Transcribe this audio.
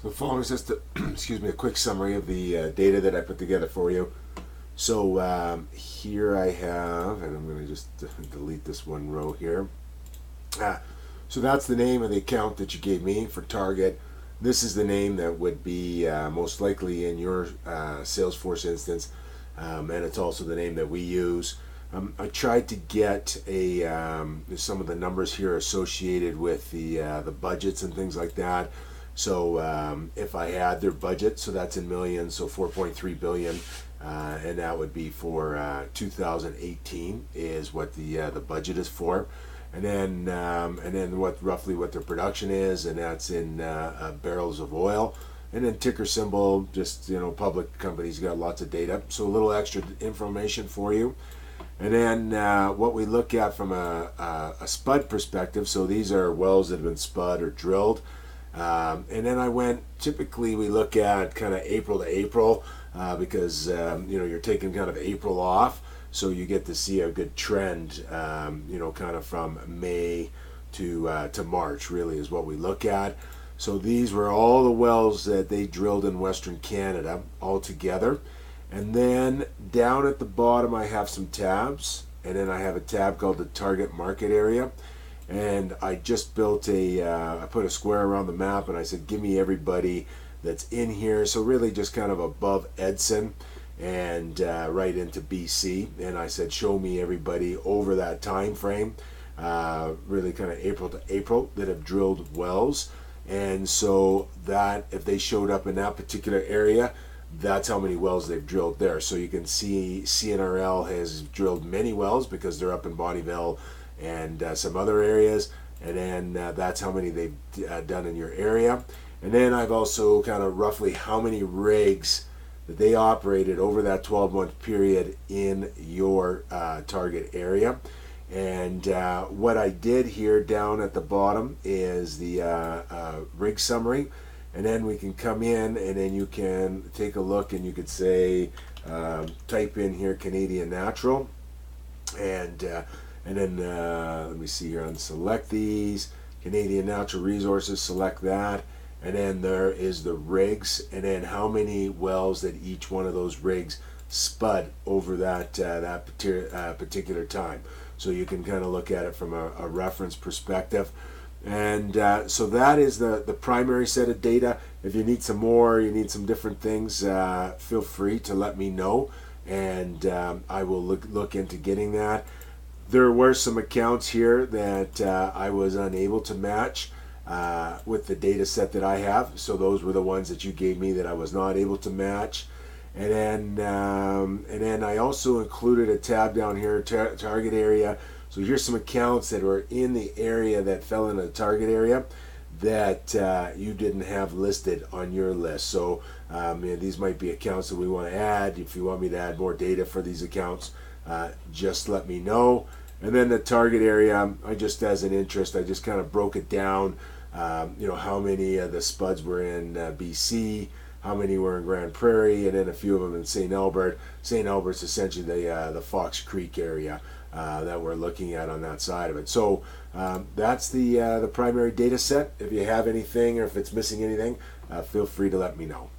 So the following is just a, excuse me, a quick summary of the data that I put together for you. So here I have, and I'm going to just delete this one row here. So that's the name of the account that you gave me for Target. This is the name that would be most likely in your Salesforce instance, and it's also the name that we use. I tried to get some of the numbers here associated with the budgets and things like that. So if I had their budget, so that's in millions, so 4.3 billion, and that would be for 2018 is what the budget is for, and then roughly what their production is, and that's in barrels of oil, and then ticker symbol. Just public companies got lots of data, so a little extra information for you. And then what we look at from a spud perspective, so these are wells that have been spud or drilled. And then typically we look at kind of April to April because you're taking kind of April off, so you get to see a good trend, kind of from May to March really is what we look at. So these were all the wells that they drilled in Western Canada all together. And then down at the bottom I have some tabs, and then I have a tab called the target market area. And I just built I put a square around the map, and I said, give me everybody that's in here. So really just kind of above Edson and right into BC. And I said, show me everybody over that time frame, really kind of April to April, that have drilled wells. And so that if they showed up in that particular area, that's how many wells they've drilled there. So you can see CNRL has drilled many wells because they're up in Bonnyville and some other areas, and then that's how many they've done in your area. And then I've also kind of roughly how many rigs that they operated over that 12-month period in your target area. And what I did here down at the bottom is the rig summary, and then we can come in and then you can take a look, and you could say type in here Canadian Natural, and then let me see here, unselect these, Canadian Natural Resources, select that, and then there is the rigs, and then how many wells that each one of those rigs spud over that particular time. So you can kind of look at it from a reference perspective. And so that is the primary set of data. If you need some more, you need some different things, feel free to let me know, and I will look into getting that. There were some accounts here that I was unable to match with the data set that I have. So those were the ones that you gave me that I was not able to match. And then I also included a tab down here, target area. So here's some accounts that were in the area that fell in the target area that you didn't have listed on your list. So these might be accounts that we want to add. If you want me to add more data for these accounts, just let me know. And then the target area, I just, as an interest, I just kind of broke it down. How many of the spuds were in BC, how many were in Grand Prairie, and then a few of them in St. Albert. St. Albert's essentially the Fox Creek area that we're looking at on that side of it. So that's the primary data set. If you have anything or if it's missing anything, feel free to let me know.